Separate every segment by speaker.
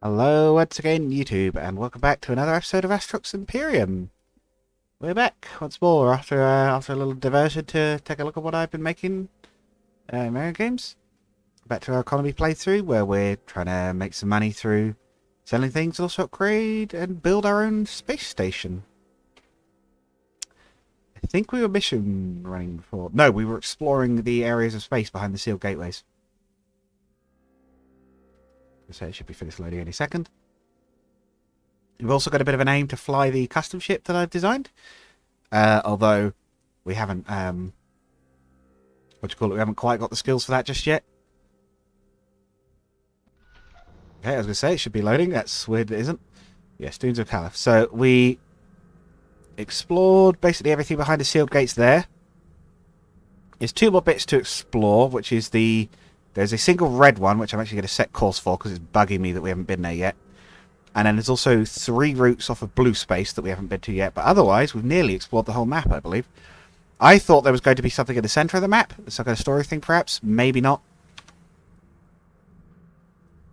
Speaker 1: Hello once again, YouTube, and welcome back to another episode of Astrox Imperium. We're back once more after a little diversion to take a look at what I've been making Mario games. Back to our economy playthrough, where we're trying to make some money through selling things, also upgrade and build our own space station. I think we were mission running before. No, we were exploring the areas of space behind the sealed gateways. So it should be finished loading any second. We've also got a bit of an aim to fly the custom ship that I've designed. Although we haven't, we haven't quite got the skills for that just yet. Okay, I was going to say, it should be loading. That's weird it isn't. Yes, Dunes of Caliph. So we explored basically everything behind the sealed gates there. There's two more bits to explore, which is there's a single red one, which I'm actually going to set course for because it's bugging me that we haven't been there yet. And then there's also 3 routes off of blue space that we haven't been to yet. But otherwise, we've nearly explored the whole map, I believe. I thought there was going to be something in the centre of the map. Some kind of story thing, perhaps. Maybe not.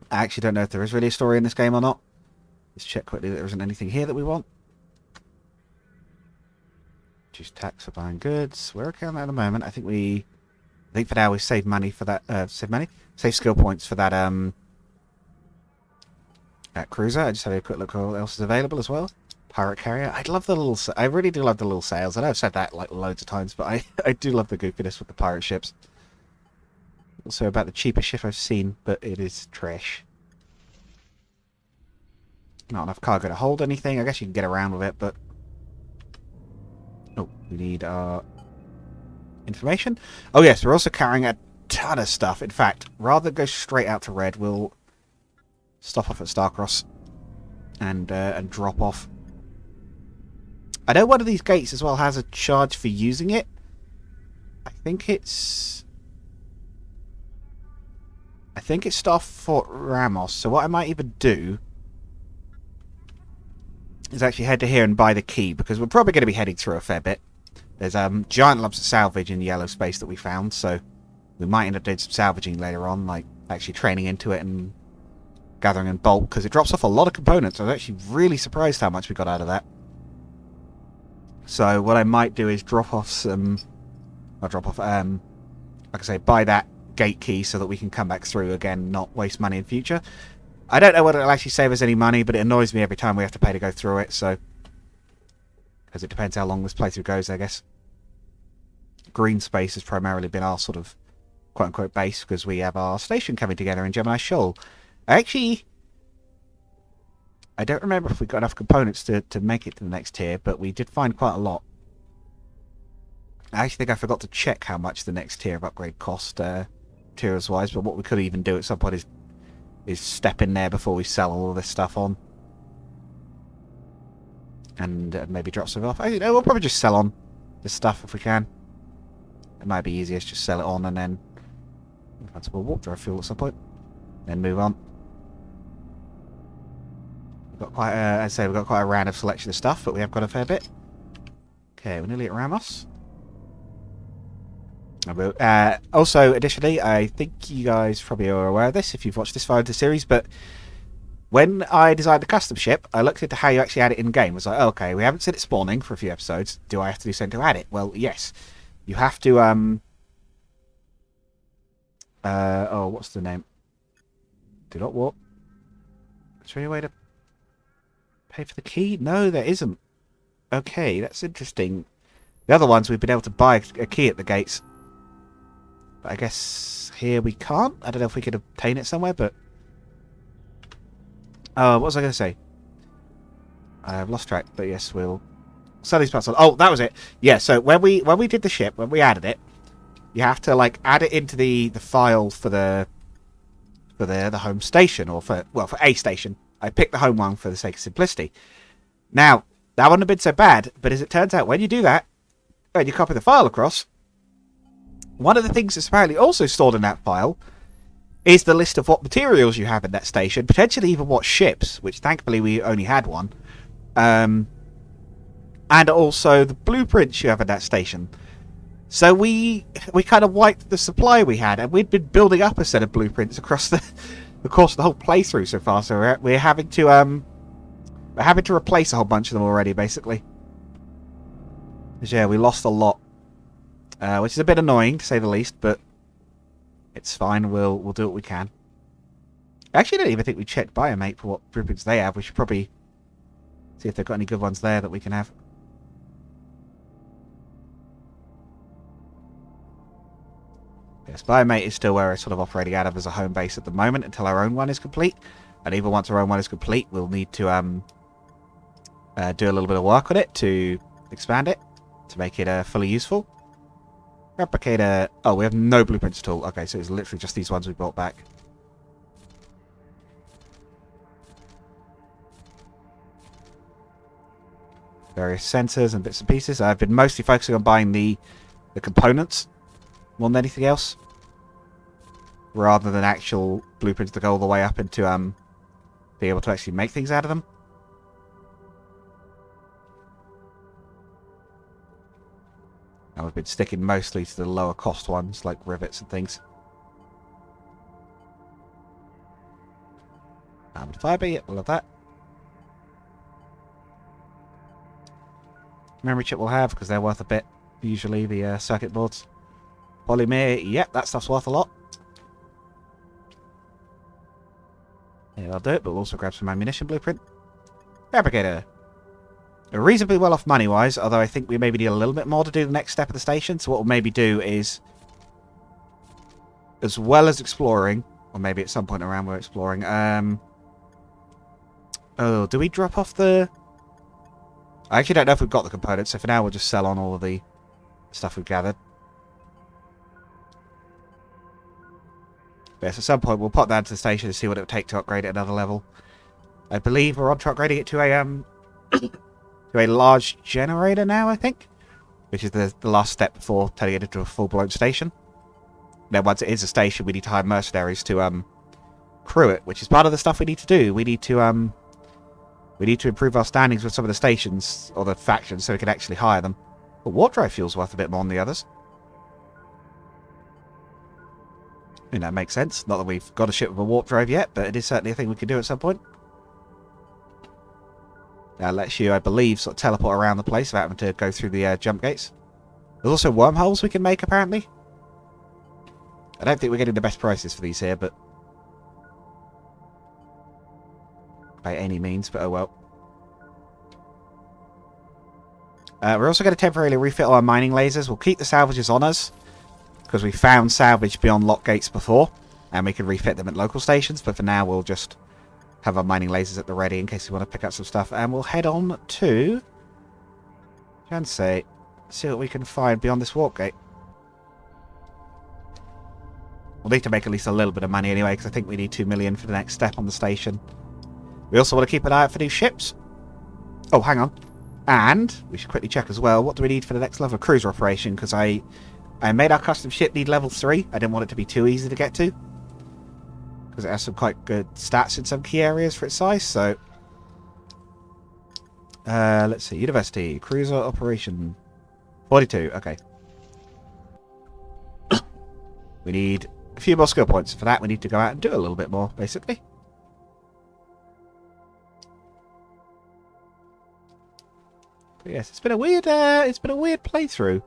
Speaker 1: I actually don't know if there is really a story in this game or not. Let's check quickly that there isn't anything here that we want. Choose tax for buying goods. We're okay on that at the moment. I think for now we save money for that. Save skill points for that. That cruiser. I just had a quick look at what else is available as well. Pirate carrier. I really do love the little sails. I know I've said that like loads of times, but I do love the goofiness with the pirate ships. Also about the cheapest ship I've seen, but it is trash. Not enough cargo to hold anything. I guess you can get around with it, but oh, we need our information. Oh yes, we're also carrying a ton of stuff. In fact, rather than go straight out to Red, we'll stop off at Starcross and drop off. I know one of these gates as well has a charge for using it. I think it's Star Fort Ramos. So what I might even do is actually head to here and buy the key, because we're probably going to be heading through a fair bit. There's giant lumps of salvage in the yellow space that we found, so we might end up doing some salvaging later on, like actually training into it and gathering in bulk, because it drops off a lot of components. I was actually really surprised how much we got out of that. So what I might do is like I say, buy that gate key so that we can come back through again, not waste money in future. I don't know whether it'll actually save us any money, but it annoys me every time we have to pay to go through it, so because it depends how long this playthrough goes, I guess. Green space has primarily been our sort of quote-unquote base, because we have our station coming together in Gemini Shoal. Actually, I don't remember if we got enough components to make it to the next tier, but we did find quite a lot. I actually think I forgot to check how much the next tier of upgrade cost, tiers-wise, but what we could even do at some point is step in there before we sell all of this stuff on. And maybe drop some off. We'll probably just sell on this stuff if we can. It might be easiest just sell it on and then find some more warp drive fuel at some point. Then move on. We've got quite a random selection of stuff, but we have got a fair bit. Okay, we're nearly at Ramos. Also, additionally, I think you guys probably are aware of this if you've watched this far into the series, but when I designed the custom ship, I looked into how you actually add it in-game. I was like, oh, okay, we haven't seen it spawning for a few episodes. Do I have to do something to add it? Well, yes. You have to, oh, what's the name? Do not warp. Is there any way to pay for the key? No, there isn't. Okay, that's interesting. The other ones, we've been able to buy a key at the gates. But I guess here we can't. I don't know if we could obtain it somewhere, but what was I going to say? I've lost track, but yes, we'll sell these parts on. Oh, that was it. Yeah, so when we did the ship, when we added it, you have to like add it into the file for the home station, or for a station. I picked the home one for the sake of simplicity. Now, that wouldn't have been so bad, but as it turns out, when you do that, and you copy the file across, one of the things that's apparently also stored in that file is the list of what materials you have in that station, potentially even what ships, which thankfully we only had one, and also the blueprints you have in that station. So we kind of wiped the supply we had, and we'd been building up a set of blueprints across the course of the whole playthrough so far. So we're having to replace a whole bunch of them already, basically. Because yeah, we lost a lot, which is a bit annoying to say the least, but it's fine. We'll do what we can. I actually don't even think we checked Biomate for what blueprints they have. We should probably see if they've got any good ones there that we can have. Yes, Biomate is still where we're sort of operating out of as a home base at the moment until our own one is complete. And even once our own one is complete, we'll need to do a little bit of work on it to expand it, to make it fully useful. Replicator... Oh, we have no blueprints at all. Okay, so it's literally just these ones we brought back. Various sensors and bits and pieces. I've been mostly focusing on buying the components more than anything else, rather than actual blueprints that go all the way up into be able to actually make things out of them. And we've been sticking mostly to the lower cost ones like rivets and things. Armored fiber, yep, we'll have that. Memory chip we'll have because they're worth a bit. Usually the circuit boards. Polymer, yep, that stuff's worth a lot. Yeah, I'll do it, but we'll also grab some ammunition blueprint. Replicator. Reasonably well off money-wise, although I think we maybe need a little bit more to do the next step of the station. So what we'll maybe do is, as well as exploring, or maybe at some point around we're exploring, oh, do we drop off the... I actually don't know if we've got the components, so for now we'll just sell on all of the stuff we've gathered. But yes, at some point we'll pop that to the station and see what it would take to upgrade it another level. I believe we're on to upgrading it to a large generator now, I think. Which is the last step before turning it into a full-blown station. Then once it is a station, we need to hire mercenaries to crew it, which is part of the stuff we need to do. We need to improve our standings with some of the stations, or the factions, so we can actually hire them. But warp drive fuel's worth a bit more than the others. I mean, that makes sense. Not that we've got a ship with a warp drive yet, but it is certainly a thing we can do at some point. That lets you, I believe, sort of teleport around the place without having to go through the jump gates. There's also wormholes we can make, apparently. I don't think we're getting the best prices for these here, but... by any means, but oh well. We're also going to temporarily refit all our mining lasers. We'll keep the salvages on us, because we found salvage beyond lock gates before, and we can refit them at local stations, but for now we'll just have our mining lasers at the ready in case we want to pick up some stuff, and we'll head on to Jansei, see what we can find beyond this warp gate. We'll need to make at least a little bit of money anyway, because I think we need 2 million for the next step on the station. We also want to keep an eye out for new ships. Oh, hang on. And we should quickly check as well, what do we need for the next level of cruiser operation, because I made our custom ship need level 3. I didn't want it to be too easy to get to, because it has some quite good stats in some key areas for its size, so... let's see, University, Cruiser Operation 42, okay. We need a few more skill points. For that we need to go out and do a little bit more, basically. But yes, it's been a weird playthrough.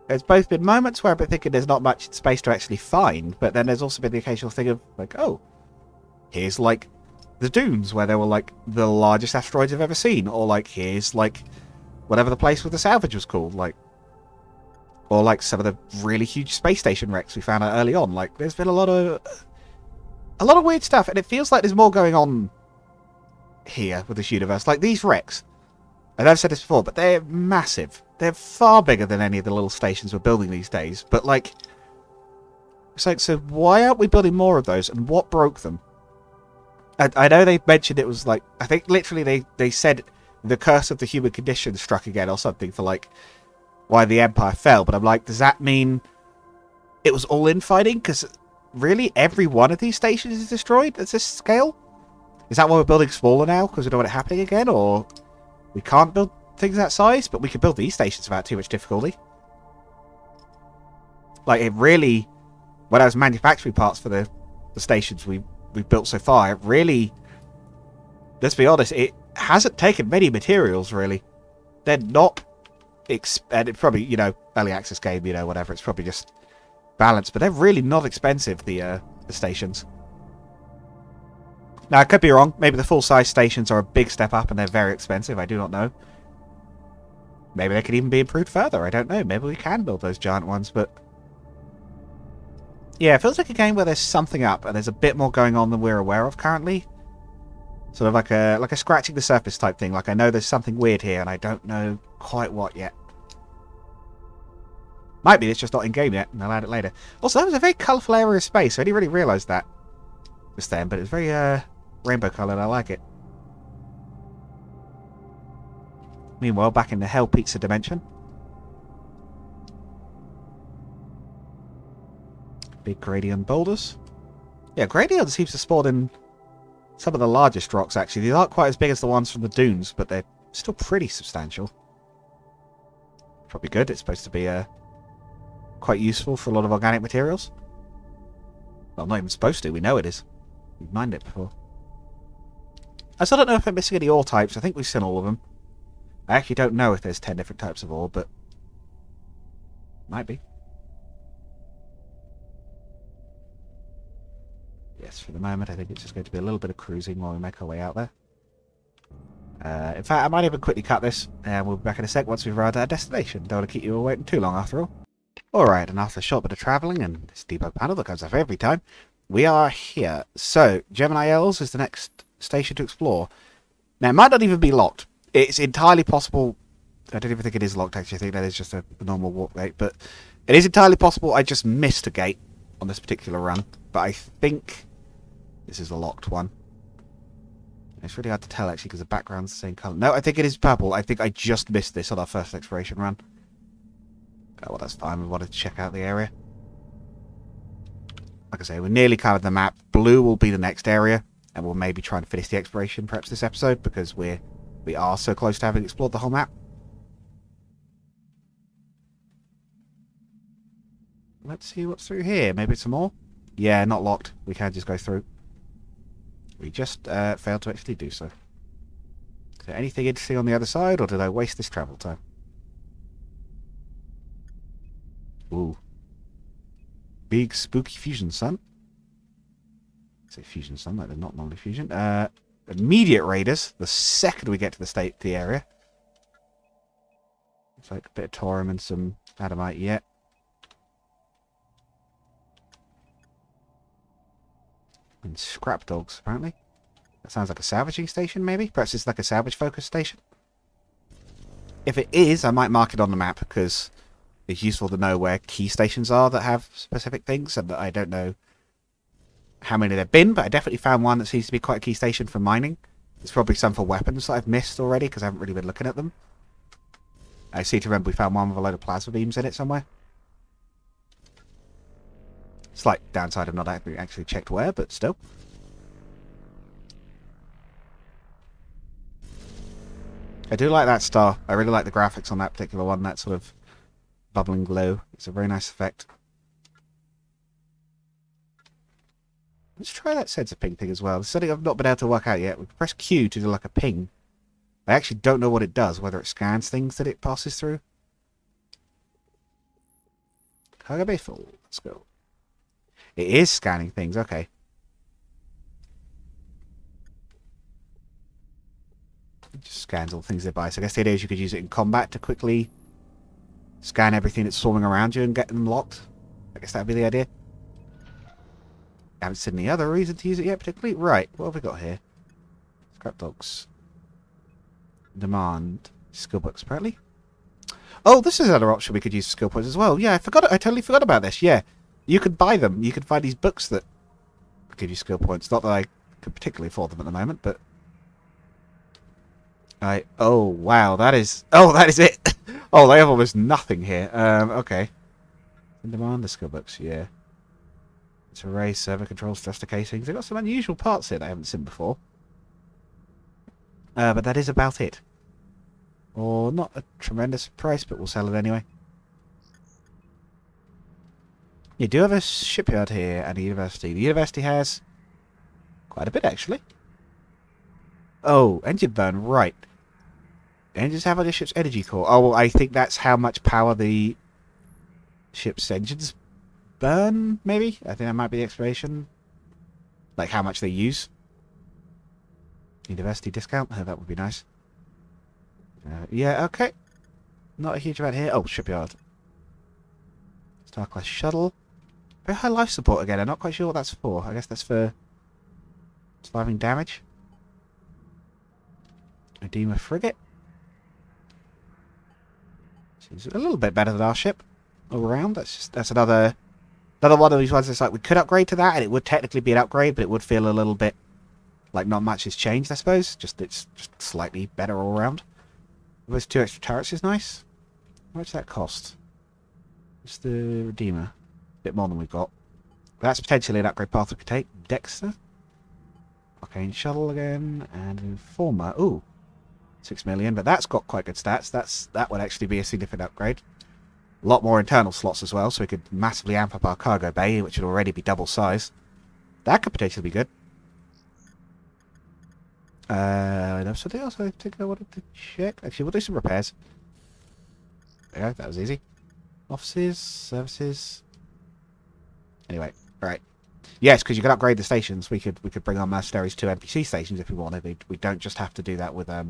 Speaker 1: There's both been moments where I've been thinking there's not much space to actually find, but then there's also been the occasional thing of, like, oh, here's, like, the dunes where there were, like, the largest asteroids I've ever seen, or, like, here's, like, whatever the place with the salvage was called, like, or, like, some of the really huge space station wrecks we found out early on. Like, there's been a lot of weird stuff, and it feels like there's more going on here with this universe. Like, these wrecks, and I've said this before, but they're massive. They're far bigger than any of the little stations we're building these days. But, like, it's like, so why aren't we building more of those, and what broke them? I know they mentioned it was, like, I think literally they said the curse of the human condition struck again or something for, like, why the Empire fell. But I'm like, does that mean it was all infighting? Because really, every one of these stations is destroyed at this scale? Is that why we're building smaller now? Because we don't want it happening again? Or we can't build things that size, but we can build these stations without too much difficulty? Like, it really... When I was manufacturing parts for the stations we we've built so far, it really, let's be honest, it hasn't taken many materials, really. They're not, and it's probably, you know, early access game, you know, whatever, it's probably just balanced, but they're really not expensive, the stations. Now, I could be wrong. Maybe the full-size stations are a big step up and they're very expensive. I do not know. Maybe they could even be improved further. I don't know. Maybe we can build those giant ones, but... yeah, it feels like a game where there's something up and there's a bit more going on than we're aware of currently. Sort of like a scratching the surface type thing. Like, I know there's something weird here and I don't know quite what yet. Might be it's just not in-game yet and I'll add it later. Also, that was a very colourful area of space. I didn't really realise that just then, but it's very rainbow coloured. I like it. Meanwhile, back in the Hell Pizza dimension. Big Gradion boulders. Yeah, Gradion seems to spawn in some of the largest rocks, actually. These aren't quite as big as the ones from the dunes, but they're still pretty substantial. Probably good. It's supposed to be quite useful for a lot of organic materials. Well, not even supposed to. We know it is. We've mined it before. I still don't know if I'm missing any ore types. I think we've seen all of them. I actually don't know if there's 10 different types of ore, but... might be. Yes, for the moment, I think it's just going to be a little bit of cruising while we make our way out there. In fact, I might even quickly cut this, and we'll be back in a sec once we've arrived at our destination. Don't want to keep you all waiting too long, after all. Alright, and after a short bit of travelling, and this depot panel that comes up every time, we are here. So, Gemini Elves is the next station to explore. Now, it might not even be locked. It's entirely possible... I don't even think it is locked, actually. I think that is just a normal warp gate. But it is entirely possible I just missed a gate on this particular run. But I think this is a locked one. It's really hard to tell, actually, because the background's the same colour. No, I think it is purple. I think I just missed this on our first exploration run. Oh, well, that's fine. We wanted to check out the area. Like I say, we're nearly covered the map. Blue will be the next area. And we'll maybe try and finish the exploration perhaps this episode, because we are so close to having explored the whole map. Let's see what's through here. Maybe some more? Yeah, not locked. We can just go through. We just failed to actually do so. Is there anything interesting on the other side, or did I waste this travel time? Ooh. Big spooky fusion sun. I say fusion sun, like they're not normally fusion. Immediate raiders, the second we get to the area. It's like a bit of Torum and some Adamite yet. And scrap dogs, apparently. That sounds like a salvaging station, maybe? Perhaps it's like a salvage focus station? If it is, I might mark it on the map, because it's useful to know where key stations are that have specific things, and I don't know how many there have been, but I definitely found one that seems to be quite a key station for mining. There's probably some for weapons that I've missed already, because I haven't really been looking at them. I seem to remember we found one with a load of plasma beams in it somewhere. Slight downside of not actually checked where, but still. I do like that star. I really like the graphics on that particular one, that sort of bubbling glow. It's a very nice effect. Let's try that sensor ping thing as well. It's something I've not been able to work out yet. We can press Q to do like a ping. I actually don't know what it does, whether it scans things that it passes through. Cargo bay full. Let's go. It is scanning things, okay. It just scans all things nearby. So I guess the idea is you could use it in combat to quickly scan everything that's swarming around you and get them locked. I guess that'd be the idea. I haven't seen any other reason to use it yet, particularly. Right, what have we got here? Scrap dogs. Demand. Skill books, apparently. Oh, this is another option we could use for skill points as well. Yeah, I totally forgot about this. Yeah. You could buy them. You could find these books that give you skill points. Not that I could particularly afford them at the moment, but... Oh, wow, that is... Oh, that is it! Oh, they have almost nothing here. Okay. In demand, the skill books, yeah. It's array, server controls, thruster casings. They've got some unusual parts here that I haven't seen before. But that is about it. Or not a tremendous price, but we'll sell it anyway. You do have a shipyard here and a university. The university has Quite a bit, actually. Oh, engine burn, right. Engines have on the ship's energy core. Oh, well, I think that's how much power the ship's engines burn, maybe? I think that might be the explanation. Like how much they use. University discount? Oh, that would be nice. Yeah, okay. Not a huge amount here. Oh, shipyard. Star Class shuttle. Very high life support again. I'm not quite sure what that's for. I guess that's for surviving damage. Redeemer frigate. She's a little bit better than our ship all around. That's another one of these ones that's like we could upgrade to that and it would technically be an upgrade, but it would feel a little bit like not much has changed, I suppose. It's just slightly better all around. Those 2 extra turrets is nice. How much does that cost? It's the Redeemer. A bit more than we've got. That's potentially an upgrade path we could take. Dexter. Arcane Shuttle again. And Informer. Ooh. 6 million. But that's got quite good stats. That would actually be a significant upgrade. A lot more internal slots as well. So we could massively amp up our cargo bay, which would already be double size. That could potentially be good. There was something else I think I wanted to check. Actually, we'll do some repairs. There we go. That was easy. Offices, services. Anyway, right. Yes, because you can upgrade the stations. We could bring on mercenaries to NPC stations if we wanted. We don't just have to do that with our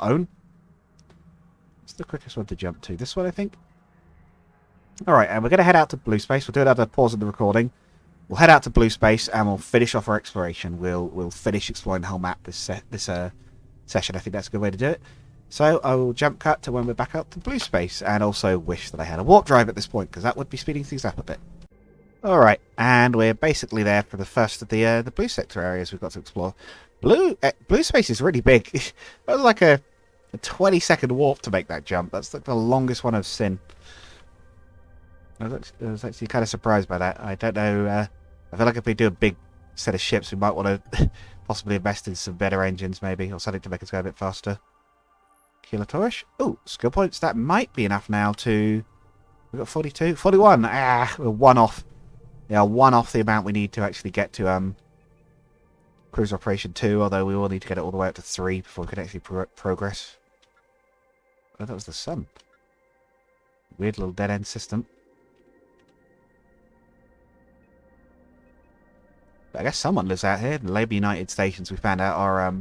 Speaker 1: own. It's the quickest one to jump to. This one, I think. All right, and we're going to head out to Blue Space. We'll do another pause in the recording. We'll head out to Blue Space and we'll finish off our exploration. We'll finish exploring the whole map this session. I think that's a good way to do it. So I will jump cut to when we're back out to Blue Space, and also wish that I had a warp drive at this point, because that would be speeding things up a bit. Alright, and we're basically there for the first of the blue sector areas we've got to explore. Blue Space is really big. It was like a 20-second warp to make that jump. That's like the longest one I've seen. I was actually kind of surprised by that. I don't know. I feel like if we do a big set of ships, we might want to possibly invest in some better engines, maybe, or something to make us go a bit faster. Kilotorish. Oh, skill points. That might be enough now to... We've got 42. 41. Ah, we're one off. Yeah, one off the amount we need to actually get to Cruise Operation 2, although we will need to get it all the way up to 3 before we can actually progress. Oh, that was the sun. Weird little dead-end system. But I guess someone lives out here. The Labour United stations we found out are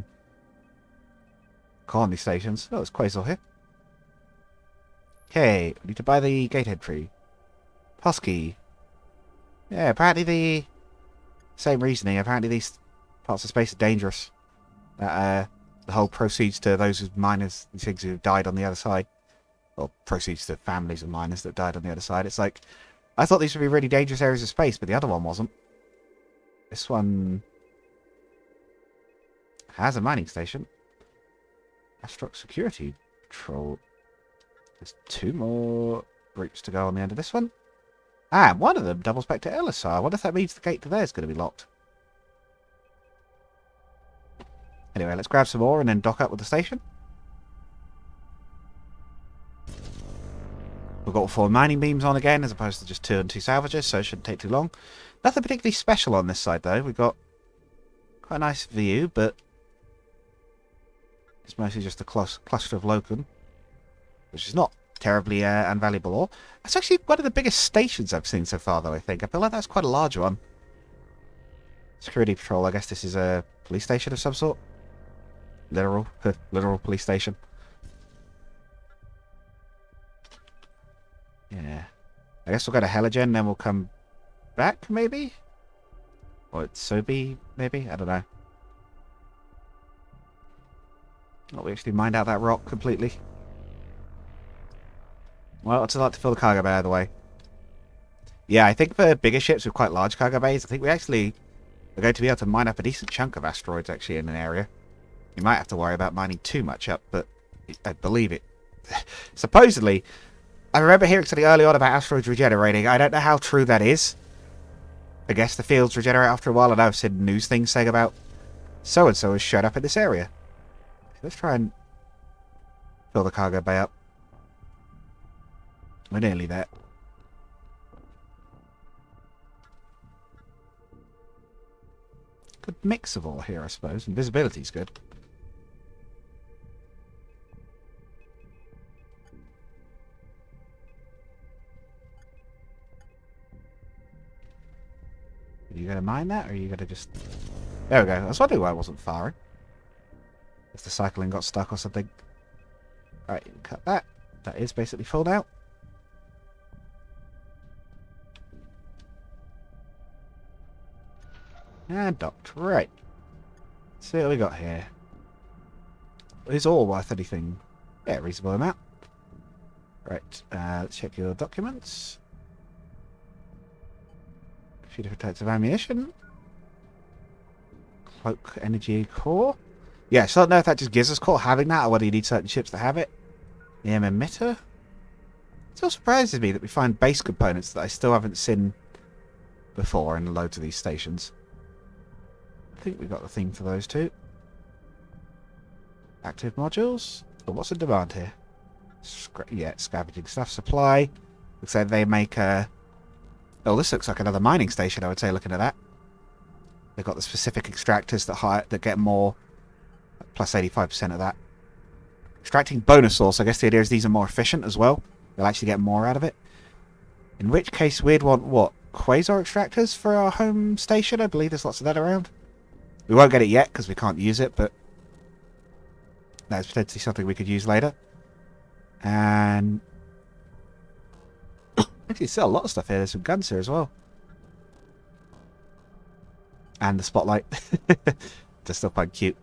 Speaker 1: colony stations. Oh, there's Quasar here. Okay, we need to buy the gate entry. Husky. Yeah, apparently the same reasoning. Apparently these parts of space are dangerous. That the whole proceeds to those miners, these things who have died on the other side. Or proceeds to families of miners that died on the other side. It's like, I thought these would be really dangerous areas of space, but the other one wasn't. This one has a mining station. Astrox Security Patrol. There's 2 more routes to go on the end of this one. Ah, one of them doubles back to Elisar. I wonder if that means the gate to there is going to be locked. Anyway, let's grab some more and then dock up with the station. We've got 4 mining beams on again, as opposed to just 2 and 2 salvages, so it shouldn't take too long. Nothing particularly special on this side, though. We've got quite a nice view, but it's mostly just a cluster of locum, which is not terribly invaluable ore. That's actually one of the biggest stations I've seen so far, though, I think. I feel like that's quite a large one. Security patrol, I guess this is a police station of some sort. Literal police station. Yeah. I guess we'll go to Heligen, then we'll come back, maybe? Or it's Sobe, maybe? I don't know. Not we actually mined out that rock completely. Well, it's a lot to fill the cargo bay, either way. Yeah, I think for bigger ships with quite large cargo bays, I think we actually are going to be able to mine up a decent chunk of asteroids, actually, in an area. You might have to worry about mining too much up, but I believe it. Supposedly, I remember hearing something early on about asteroids regenerating. I don't know how true that is. I guess the fields regenerate after a while, and I've seen news things saying about so-and-so has showed up in this area. Let's try and fill the cargo bay up. We're nearly there. good mix of all here, I suppose. And visibility's good. Are you going to mine that, or are you going to just... There we go. I was wondering why I wasn't firing. If the cycling got stuck or something. Alright, cut that. That is basically full now. And docked. Right. Let's see what we got here. Is all worth anything? Yeah, reasonable amount. Right, let's check your documents. A few different types of ammunition. Cloak energy core. Yeah, so I don't know if that just gives us core having that, or whether you need certain ships to have it. The EM emitter. It still surprises me that we find base components that I still haven't seen before in loads of these stations. I think we've got the thing for those two. Active modules. But what's in demand here? Yeah, scavenging stuff. Supply. Looks like they make a... Oh, this looks like another mining station, I would say, looking at that. They've got the specific extractors that get more... Plus 85% of that. Extracting bonus source. I guess the idea is these are more efficient as well. They'll actually get more out of it. In which case, we'd want, what? Quasar extractors for our home station? I believe there's lots of that around. We won't get it yet because we can't use it, but that's potentially something we could use later. And actually still a lot of stuff here. There's some guns here as well. And the spotlight. They're still quite cute.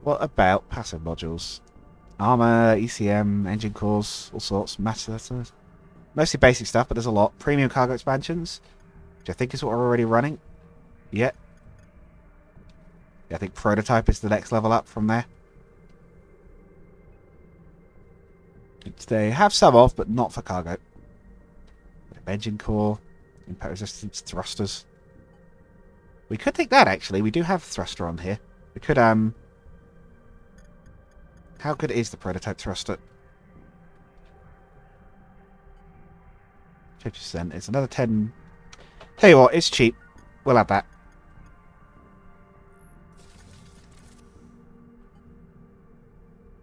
Speaker 1: What about passive modules? Armor, ECM, engine cores, all sorts. Matter. Mostly basic stuff, but there's a lot. Premium cargo expansions, which I think is what we're already running. Yeah. I think prototype is the next level up from there. Which they have some of, but not for cargo. Engine core, impact resistance, thrusters. We could take that, actually. We do have a thruster on here. We could, How good is the prototype thruster? 50%. It's another 10. Tell you what, it's cheap. We'll have that.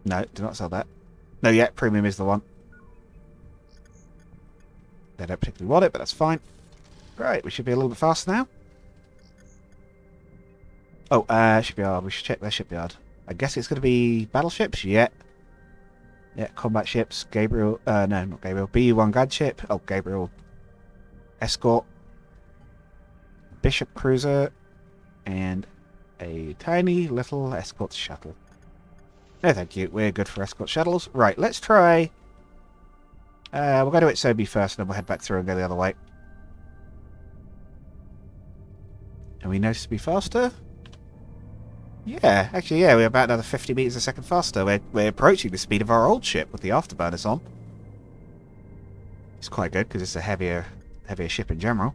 Speaker 1: No, do not sell that. No, yeah, premium is the one. They don't particularly want it, but that's fine. Right, we should be a little bit faster now. Oh, shipyard. We should check their shipyard. I guess it's going to be battleships? Yeah. Yeah, combat ships. Gabriel. No, not Gabriel. BU-1 gunship. Oh, Gabriel. Escort. Bishop cruiser. And a tiny little escort shuttle. No, thank you. We're good for escort shuttles. Right, let's try... we'll go to Itsobi first, and then we'll head back through and go the other way. And we notice to be faster? Yeah, actually, yeah, we're about another 50 meters a second faster. We're approaching the speed of our old ship with the afterburners on. It's quite good, because it's a heavier ship in general.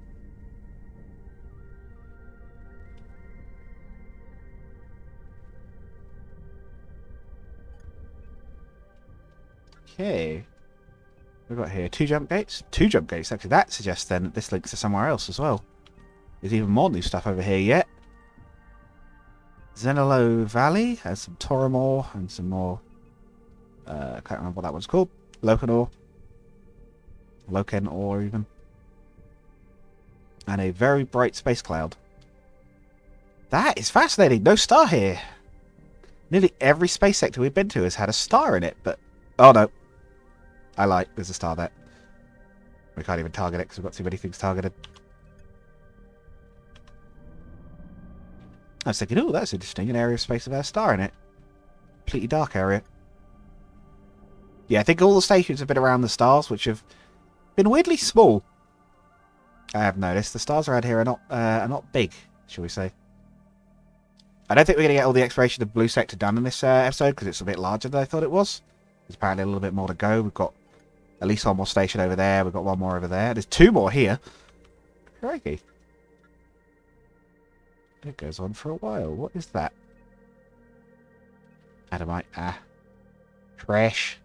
Speaker 1: Okay. We've got here 2 jump gates. 2 jump gates, actually. That suggests then that this links to somewhere else as well. There's even more new stuff over here yet. Zenolo Valley has some Toramore and some more... I can't remember what that one's called. Loken ore even. And a very bright space cloud. That is fascinating. No star here. Nearly every space sector we've been to has had a star in it, but... Oh no. I lied. There's a star there. We can't even target it because we've got too many things targeted. I was thinking, oh, that's interesting. An area of space with a star in it. Completely dark area. Yeah, I think all the stations have been around the stars, which have been weirdly small. I have noticed. The stars around here are not big, shall we say. I don't think we're going to get all the exploration of Blue Sector done in this episode, because it's a bit larger than I thought it was. There's apparently a little bit more to go. We've got at least one more station over there. We've got one more over there. There's 2 more here. Crikey. It goes on for a while. What is that? Adamite. Ah. Trash.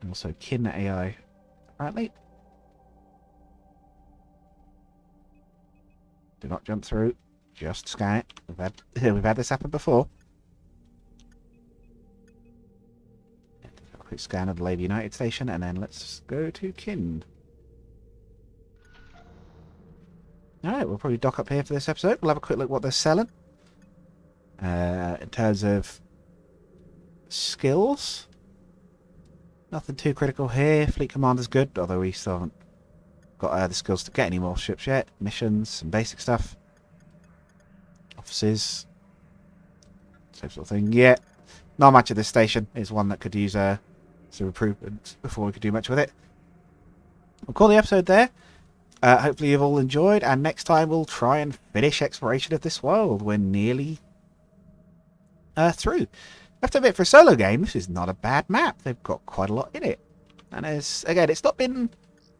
Speaker 1: And also kin AI. Apparently. Do not jump through. Just scan it. We've had this happen before. Quick scan of the Lady United station, and then let's go to Kind. Alright, we'll probably dock up here for this episode. We'll have a quick look at what they're selling. In terms of skills, nothing too critical here. Fleet Commander's good, although we still haven't got the skills to get any more ships yet. Missions, some basic stuff. Offices. Same sort of thing. Yeah, not much at this station. Is one that could use some improvements before we could do much with it. We'll call the episode there. Hopefully you've all enjoyed, and next time we'll try and finish exploration of this world. We're nearly through. I have to admit, for a solo game, this is not a bad map. They've got quite a lot in it. And again, it's not been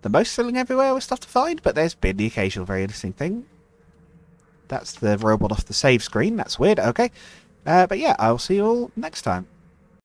Speaker 1: the most thrilling everywhere with stuff to find, but there's been the occasional very interesting thing. That's the robot off the save screen. That's weird. Okay. But yeah, I'll see you all next time.